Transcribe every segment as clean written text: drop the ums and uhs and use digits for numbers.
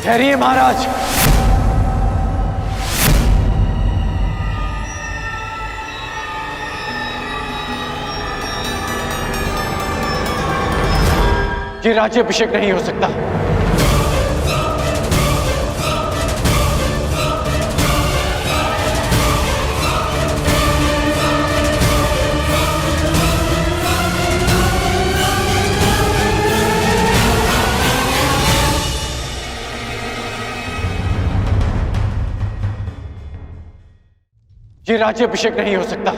ठहरिए महाराज। ये राज्याभिषेक नहीं हो सकता। ये राज्याभिषेक नहीं हो सकता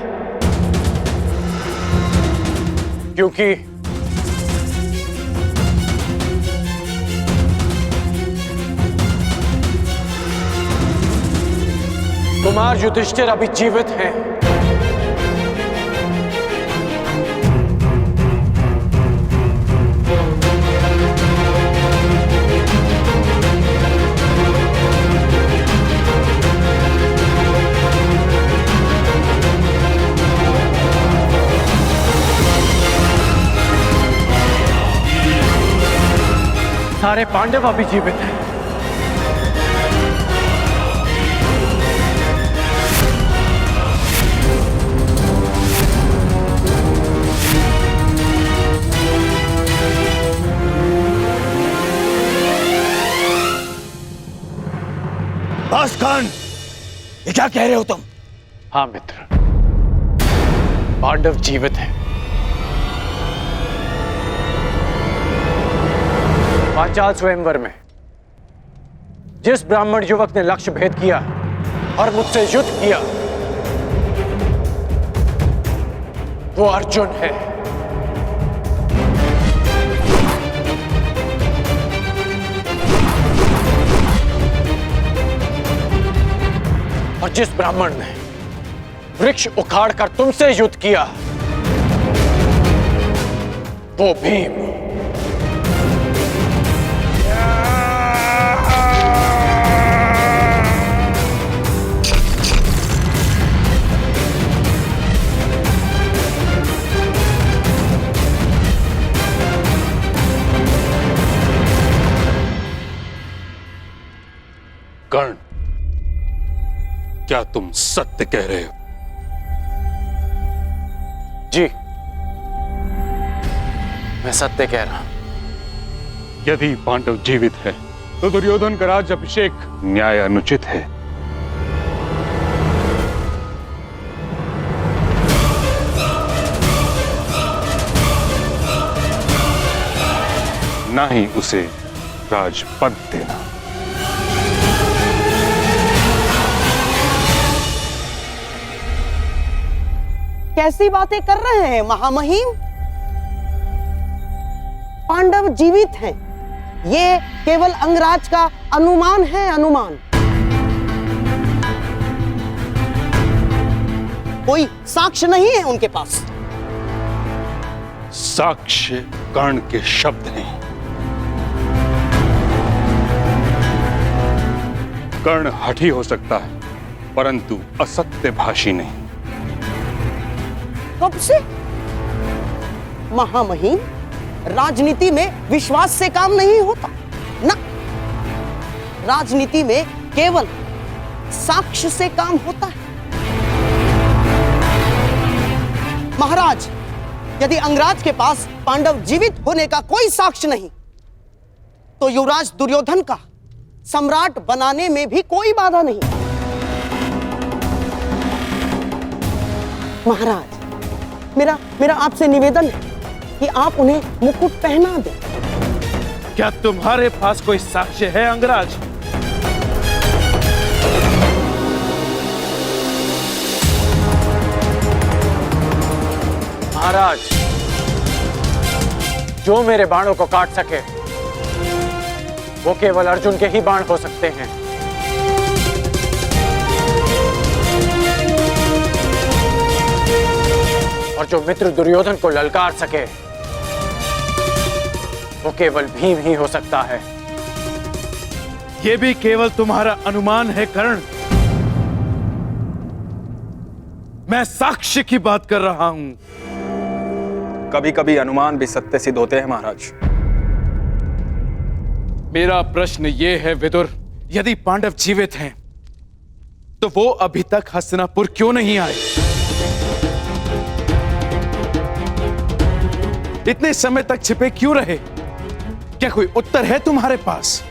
क्योंकि कुमार युधिष्ठिर अभी जीवित हैं। सारे पांडव अभी जीवित हैं। कर्ण, ये क्या कह रहे हो तुम? हाँ मित्र, पांडव जीवित हैं। पांचाल स्वयंवर में जिस ब्राह्मण युवक ने लक्ष्य भेद किया और मुझसे युद्ध किया वो अर्जुन है। और जिस ब्राह्मण ने वृक्ष उखाड़ कर तुमसे युद्ध किया वो भीम। कर्ण, क्या तुम सत्य कह रहे हो? जी, मैं सत्य कह रहा हूं। यदि पांडव जीवित है तो दुर्योधन का राज्याभिषेक न्याय अनुचित है। ना ही उसे राजपद देना। कैसी बातें कर रहे हैं महामहिम? पांडव जीवित हैं, ये केवल अंगराज का अनुमान है, अनुमान। कोई साक्ष्य नहीं है उनके पास। साक्ष्य कर्ण के शब्द हैं। कर्ण हठी हो सकता है परंतु असत्यभाषी नहीं। कब से? महामहिम, राजनीति में विश्वास से काम नहीं होता ना। राजनीति में केवल साक्ष्य से काम होता है। महाराज, यदि अंगराज के पास पांडव जीवित होने का कोई साक्ष्य नहीं तो युवराज दुर्योधन का सम्राट बनाने में भी कोई बाधा नहीं। महाराज, मेरा आपसे निवेदन है कि आप उन्हें मुकुट पहना दें। क्या तुम्हारे पास कोई साक्ष्य है अंगराज? महाराज, जो मेरे बाणों को काट सके वो केवल अर्जुन के ही बाण हो सकते हैं। और जो मित्र दुर्योधन को ललकार सके वो केवल भीम ही हो सकता है। ये भी केवल तुम्हारा अनुमान है कर्ण। मैं साक्ष्य की बात कर रहा हूं। कभी कभी अनुमान भी सत्य सिद्ध होते हैं महाराज। मेरा प्रश्न ये है विदुर, यदि पांडव जीवित हैं तो वो अभी तक हस्तिनापुर क्यों नहीं आए? इतने समय तक छिपे क्यों रहे? क्या कोई उत्तर है तुम्हारे पास?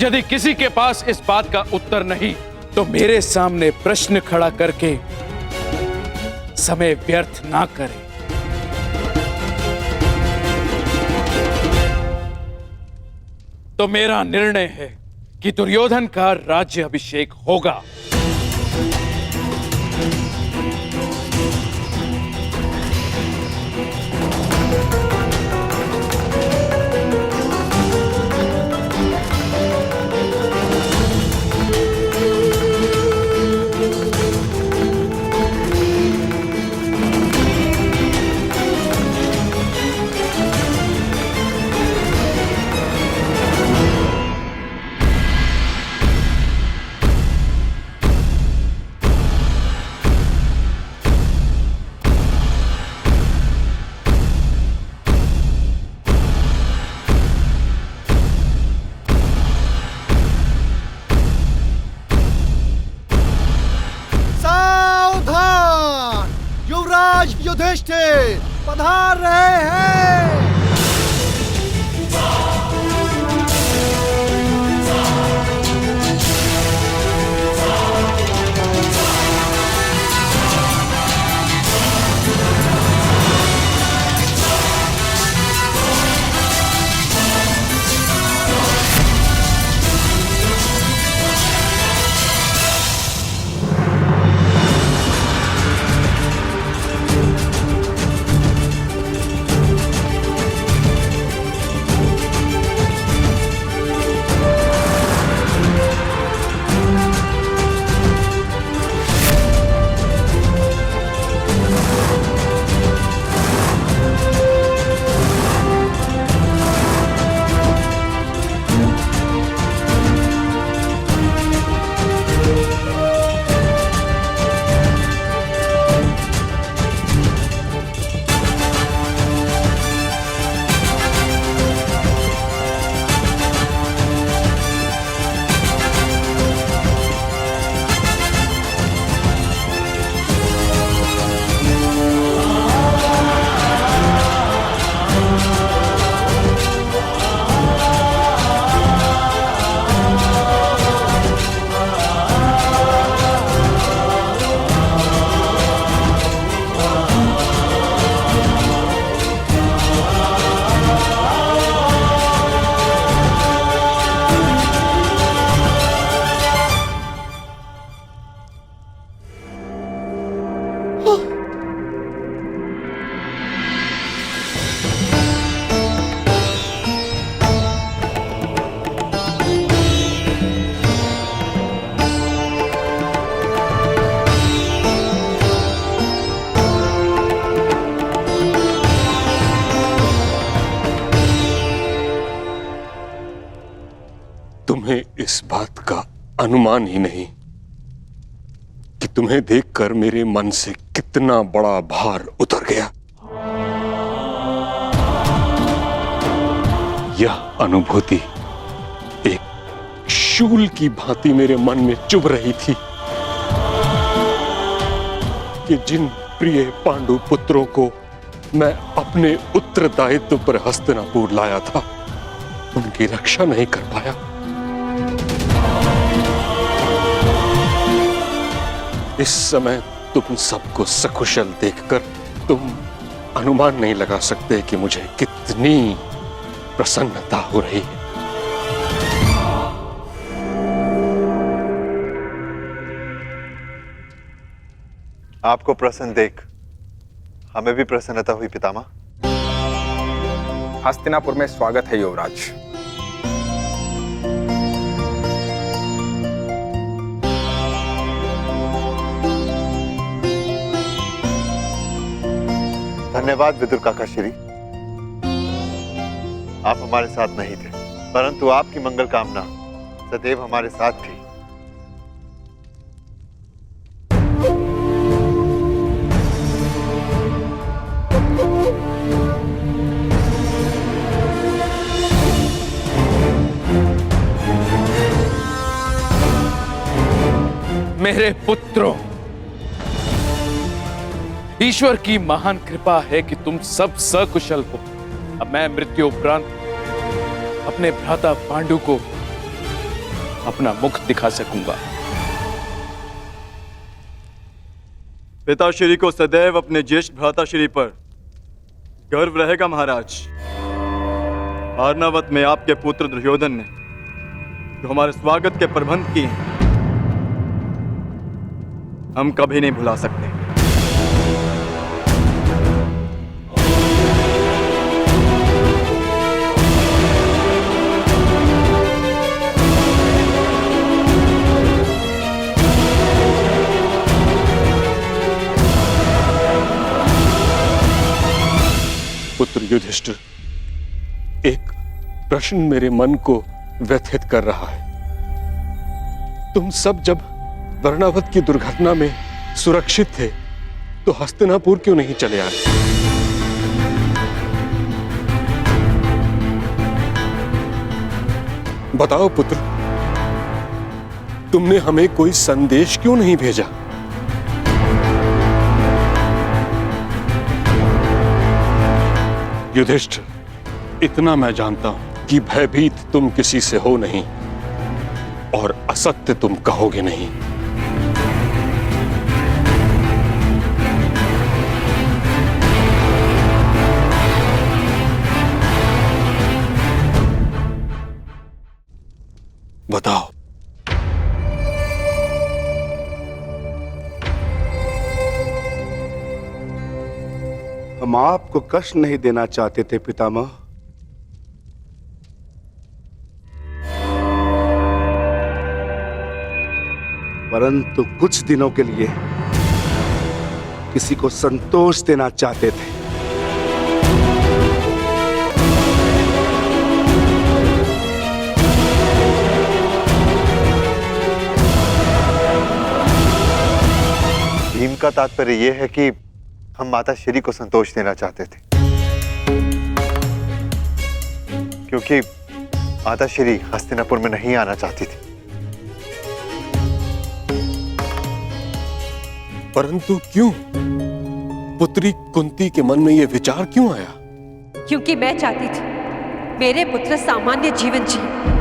यदि किसी के पास इस बात का उत्तर नहीं तो मेरे सामने प्रश्न खड़ा करके समय व्यर्थ ना करें। तो मेरा निर्णय है कि दुर्योधन का राज्य अभिषेक होगा। सावधान, युवराज युधिष्ठिर पधार रहे हैं। तुम्हें इस बात का अनुमान ही नहीं कि तुम्हें देखकर मेरे मन से कितना बड़ा भार उतर गया। यह अनुभूति एक शूल की भांति मेरे मन में चुभ रही थी कि जिन प्रिय पांडु पुत्रों को मैं अपने उत्तरदायित्व पर हस्तिनापुर लाया था, उनकी रक्षा नहीं कर पाया। इस समय तुम सबको सकुशल देखकर तुम अनुमान नहीं लगा सकते कि मुझे कितनी प्रसन्नता हो रही है। आपको प्रसन्न देख हमें भी प्रसन्नता हुई पितामह। हस्तिनापुर में स्वागत है युवराज। धन्यवाद विदुर काका श्री। आप हमारे साथ नहीं थे, परंतु आपकी मंगल कामना सदैव हमारे साथ थी। मेरे पुत्रों, ईश्वर की महान कृपा है कि तुम सब सकुशल हो। अब मैं मृत्यु उपरांत अपने भ्राता पांडु को अपना मुख दिखा सकूंगा। पिताश्री को सदैव अपने ज्येष्ठ भ्राताश्री पर गर्व रहेगा महाराज। अर्नावत में आपके पुत्र दुर्योधन ने जो हमारे स्वागत के प्रबंध किए हैं, हम कभी नहीं भुला सकते। पुत्र युधिष्ठिर, एक प्रश्न मेरे मन को व्यथित कर रहा है। तुम सब जब वर्णावत की दुर्घटना में सुरक्षित थे तो हस्तिनापुर क्यों नहीं चले आए? बताओ पुत्र, तुमने हमें कोई संदेश क्यों नहीं भेजा? युधिष्ठिर, इतना मैं जानता हूं कि भयभीत तुम किसी से हो नहीं और असत्य तुम कहोगे नहीं। बताओ। हम आपको कष्ट नहीं देना चाहते थे पितामह, परंतु कुछ दिनों के लिए किसी को संतोष देना चाहते थे। भीम का तात्पर्य यह है कि हम माता श्री को संतोष देना चाहते थे, क्योंकि माता श्री हस्तिनापुर में नहीं आना चाहती थी। परंतु क्यों? पुत्री कुंती के मन में यह विचार क्यों आया? क्योंकि मैं चाहती थी मेरे पुत्र सामान्य जीवन जिए।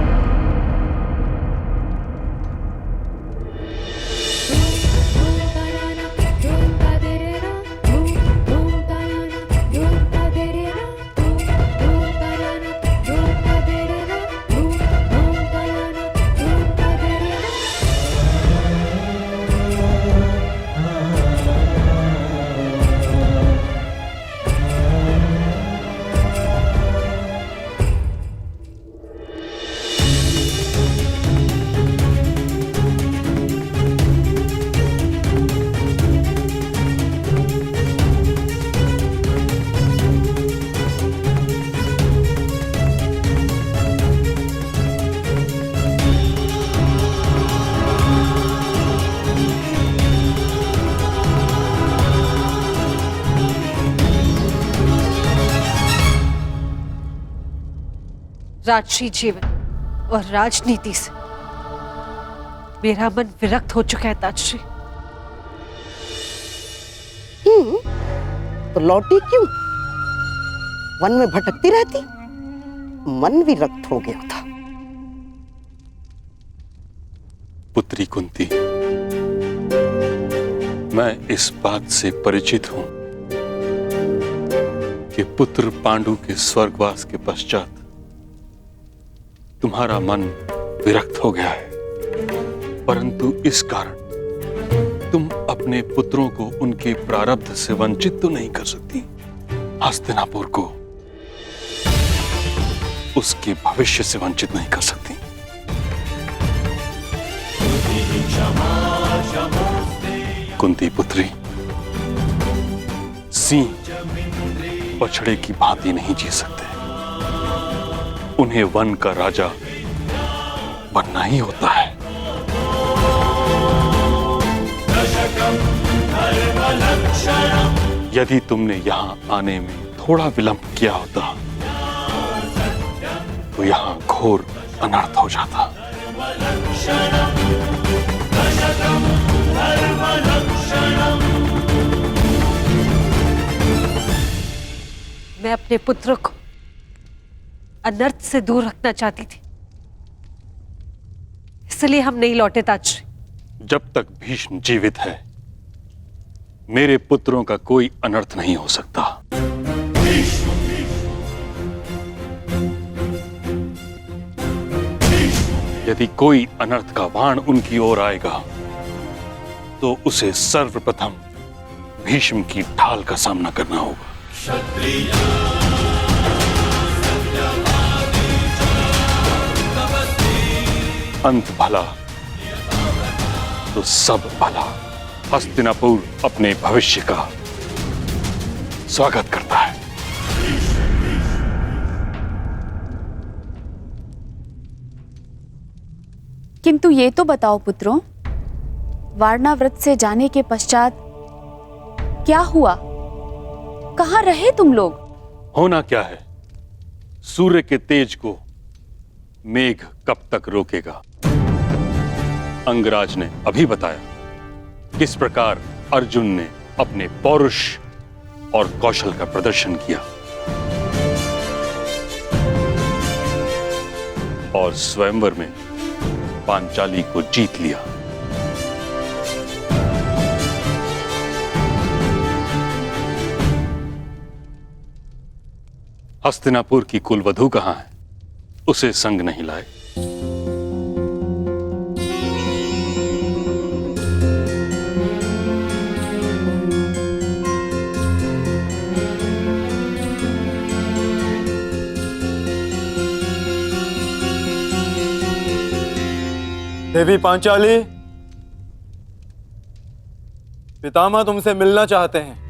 राजसी जीवन और राजनीति से मेरा मन विरक्त हो चुका है ताजश्री। तो लौटी क्यों? वन में भटकती रहती, मन विरक्त हो गया था। पुत्री कुंती, मैं इस बात से परिचित हूं कि पुत्र पांडु के स्वर्गवास के पश्चात तुम्हारा मन विरक्त हो गया है, परंतु इस कारण तुम अपने पुत्रों को उनके प्रारब्ध से वंचित तो नहीं कर सकती। हस्तिनापुर को उसके भविष्य से वंचित नहीं कर सकती। कुंती पुत्री, सिंह बछड़े की भांति नहीं जी सकते, उन्हें वन का राजा बनना ही होता है। यदि तुमने यहां आने में थोड़ा विलंब किया होता तो यहां घोर अनर्थ हो जाता। अपने पुत्र को अनर्थ से दूर रखना चाहती थी, इसलिए हम नहीं लौटे ताजश्री। जब तक भीष्म जीवित है, मेरे पुत्रों का कोई अनर्थ नहीं हो सकता। यदि कोई अनर्थ का बाण उनकी ओर आएगा, तो उसे सर्वप्रथम भीष्म की ढाल का सामना करना होगा। अंत भला तो सब भला। हस्तिनापुर अपने भविष्य का स्वागत करता है। किंतु ये तो बताओ पुत्रों, वारणाव्रत से जाने के पश्चात क्या हुआ? कहाँ रहे तुम लोग? होना क्या है, सूर्य के तेज को मेघ कब तक रोकेगा? अंगराज ने अभी बताया किस प्रकार अर्जुन ने अपने पौरुष और कौशल का प्रदर्शन किया और स्वयंवर में पांचाली को जीत लिया। हस्तिनापुर की कुलवधू कहां है? उसे संग नहीं लाए। देवी पांचाली, पितामह तुमसे मिलना चाहते हैं।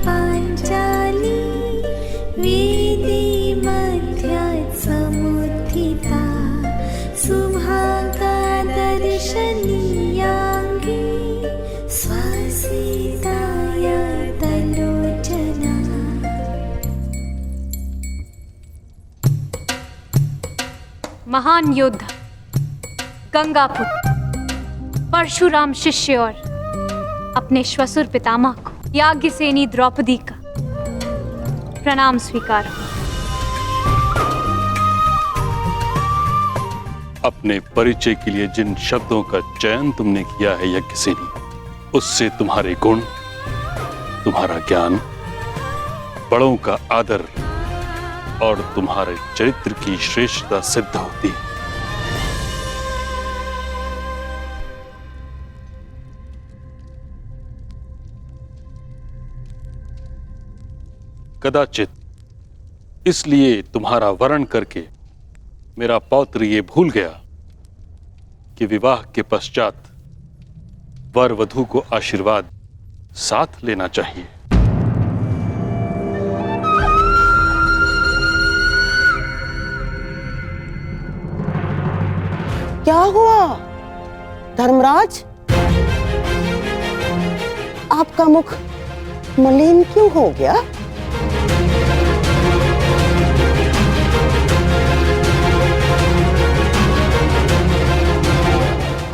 पांचाली वेदी मध्यात् समुत्थिता सुभागा दर्शनीयांगी स्वसीताय तलोचना। महान योद्धा गंगापुत्र परशुराम शिष्य और अपने श्वशुर पितामह को याज्ञसेनी द्रौपदी का प्रणाम स्वीकार। अपने परिचय के लिए जिन शब्दों का चयन तुमने किया है यज्ञसेनी, उससे तुम्हारे गुण, तुम्हारा ज्ञान, बड़ों का आदर और तुम्हारे चरित्र की श्रेष्ठता सिद्ध होती है। कदाचित इसलिए तुम्हारा वरण करके मेरा पौत्र ये भूल गया कि विवाह के पश्चात वर वधू को आशीर्वाद साथ लेना चाहिए। क्या हुआ धर्मराज? आपका मुख मलिन क्यों हो गया?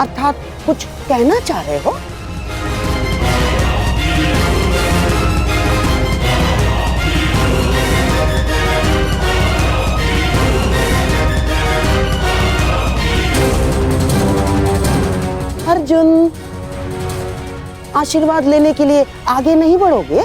अर्थात कुछ कहना चाह रहे हो? अर्जुन, आशीर्वाद लेने के लिए आगे नहीं बढ़ोगे?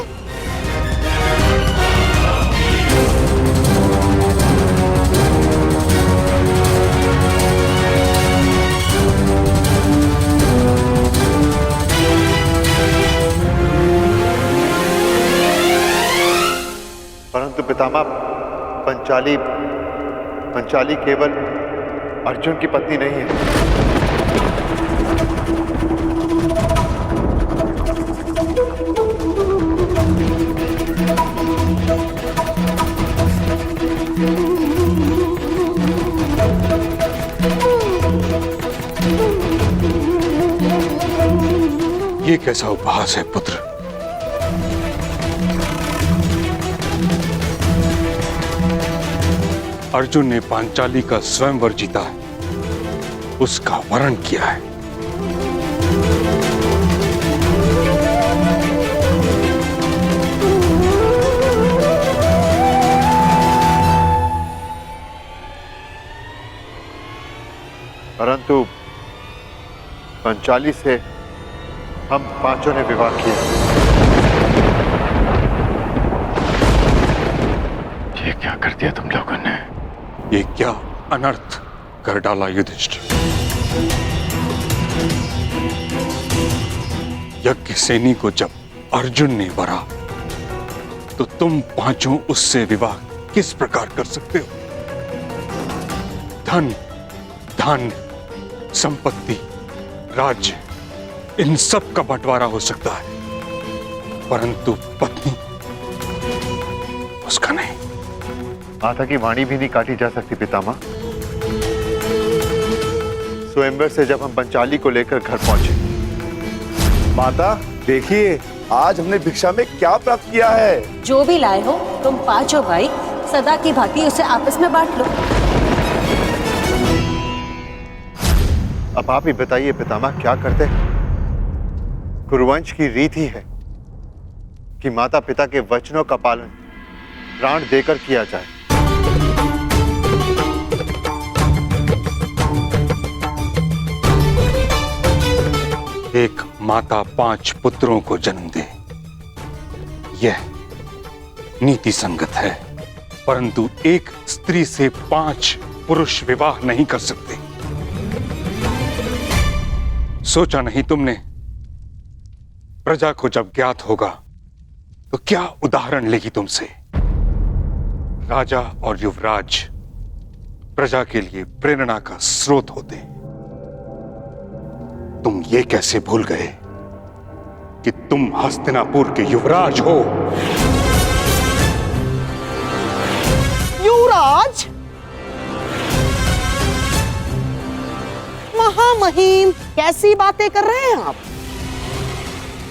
परंतु पितामह, पंचाली केवल अर्जुन की पत्नी नहीं है। ये कैसा उपहास है पुत्र? अर्जुन ने पांचाली का स्वयंवर जीता है, उसका वरण किया है। परंतु पंचाली से हम पांचों ने विवाह किया। ये क्या कर दिया तुम लोगों ने? ये क्या अनर्थ कर डाला युधिष्ठिर? यज्ञसेनी को जब अर्जुन ने वरा तो तुम पांचों उससे विवाह किस प्रकार कर सकते हो? धन, धान्य, संपत्ति, राज्य, इन सब का बंटवारा हो सकता है, परंतु पत्नी उसका नहीं। माता की वाणी भी नहीं काटी जा सकती पितामह। स्वयंवर से जब हम पंचाली को लेकर घर पहुंचे, माता देखिए, आज हमने भिक्षा में क्या प्राप्त किया है। जो भी लाए हो तुम पांचों भाई सदा की भांति उसे आपस में बांट लो। अब आप ही बताइए पितामह, क्या करते हैं? कुरुवंश की रीत ही है कि माता पिता के वचनों का पालन प्राण देकर किया जाए। एक माता 5 पुत्रों को जन्म दे, यह नीति संगत है, परंतु एक स्त्री से 5 पुरुष विवाह नहीं कर सकते। सोचा नहीं तुमने, प्रजा को जब ज्ञात होगा तो क्या उदाहरण लेगी तुमसे? राजा और युवराज प्रजा के लिए प्रेरणा का स्रोत होते। तुम ये कैसे भूल गए कि तुम हस्तिनापुर के युवराज हो? युवराज? महामहिम, कैसी बातें कर रहे हैं आप?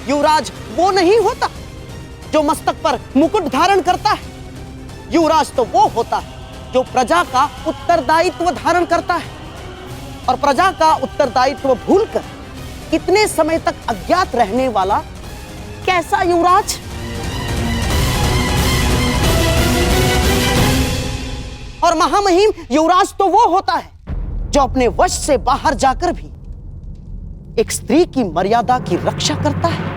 युवराज वो नहीं होता जो मस्तक पर मुकुट धारण करता है। युवराज तो वो होता है जो प्रजा का उत्तरदायित्व धारण करता है, और प्रजा का उत्तरदायित्व भूलकर कितने समय तक अज्ञात रहने वाला कैसा युवराज? और महामहिम, युवराज तो वो होता है जो अपने वश से बाहर जाकर भी एक स्त्री की मर्यादा की रक्षा करता है।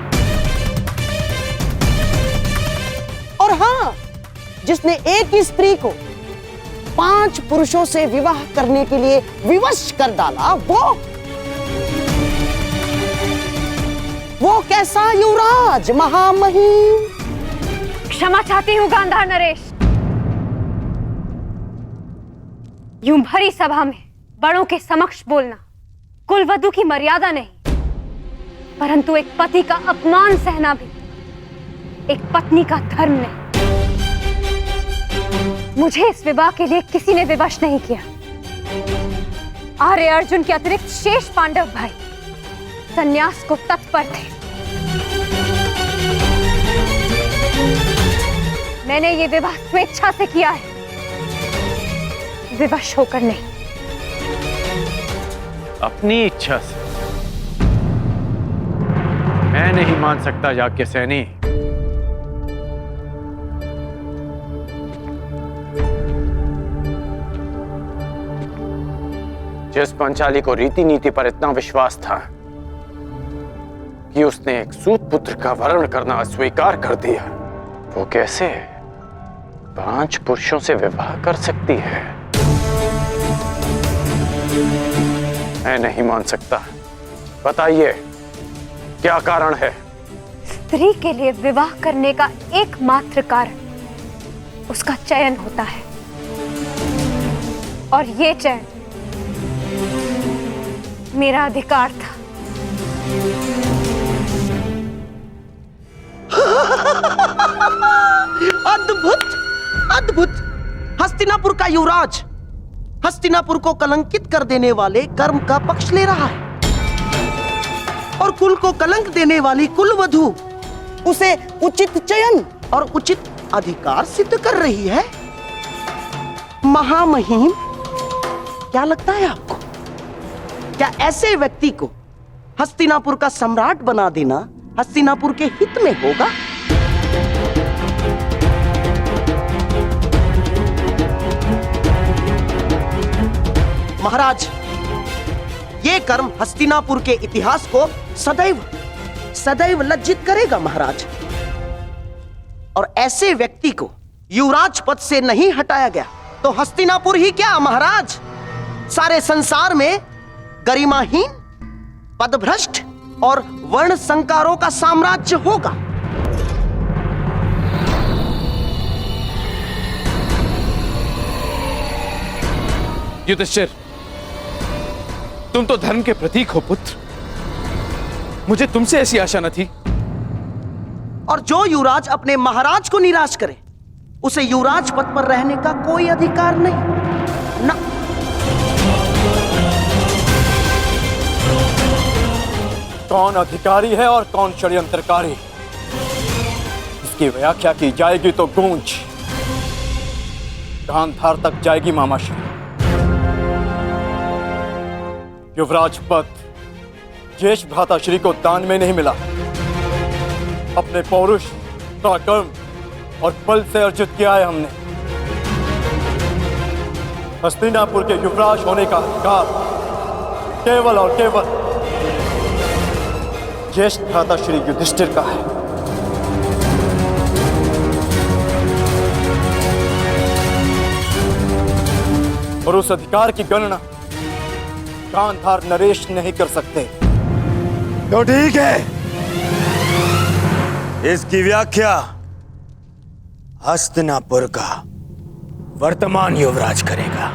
और हां, जिसने एक ही स्त्री को 5 पुरुषों से विवाह करने के लिए विवश कर डाला, वो कैसा युवराज महामहिम? क्षमा चाहती हूँ गांधार नरेश। यूं भरी सभा में बड़ों के समक्ष बोलना कुलवधू की मर्यादा नहीं, परंतु एक पति का अपमान सहना भी एक पत्नी का धर्म नहीं। मुझे इस विवाह के लिए किसी ने विवश नहीं किया। आर्य अर्जुन के अतिरिक्त शेष पांडव भाई संन्यास को तत्पर थे। मैंने ये विवाह स्वेच्छा से किया है, विवश होकर नहीं। अपनी इच्छा से मैं नहीं मान सकता याज्ञसेनी। जिस पंचाली को रीति नीति पर इतना विश्वास था, कि उसने एक सूत पुत्र का वर्ण करना स्वीकार कर दिया, वो कैसे 5 पुरुषों से विवाह कर सकती है? मैं नहीं मान सकता। बताइए, क्या कारण है? स्त्री के लिए विवाह करने का एकमात्र कारण उसका चयन होता है, और ये चयन मेरा अधिकार था। अद्भुत, अद्भुत! हस्तिनापुर का युवराज हस्तिनापुर को कलंकित कर देने वाले कर्म का पक्ष ले रहा है, और कुल को कलंक देने वाली कुलवधू उसे उचित चयन और उचित अधिकार सिद्ध कर रही है। महामहिम, क्या लगता है आपको, क्या ऐसे व्यक्ति को हस्तिनापुर का सम्राट बना देना हस्तिनापुर के हित में होगा? महाराज, ये कर्म हस्तिनापुर के इतिहास को सदैव सदैव लज्जित करेगा महाराज। और ऐसे व्यक्ति को युवराज पद से नहीं हटाया गया तो हस्तिनापुर ही क्या महाराज, सारे संसार में गरिमाहीन, पदभ्रष्ट और वर्ण संकारों का साम्राज्य होगा। युधिष्ठिर, तुम तो धर्म के प्रतीक हो पुत्र, मुझे तुमसे ऐसी आशा न थी। और जो युवराज अपने महाराज को निराश करे उसे युवराज पद पर रहने का कोई अधिकार नहीं ना। कौन अधिकारी है और कौन षड्यंत्रकारी, इसकी व्याख्या की जाएगी तो गूंज गांधार तक जाएगी मामाश्री। युवराज पद ज्येष्ठ भ्राताश्री को दान में नहीं मिला, अपने पौरुष, पराक्रम और बल से अर्जित किया है हमने। हस्तिनापुर के युवराज होने का अधिकार केवल और केवल ज्येष्ठ भ्राताश्री युधिष्ठिर का है। और उस अधिकार की गणना गांधार नरेश नहीं कर सकते। तो ठीक है, इसकी व्याख्या हस्तिनापुर का वर्तमान युवराज करेगा।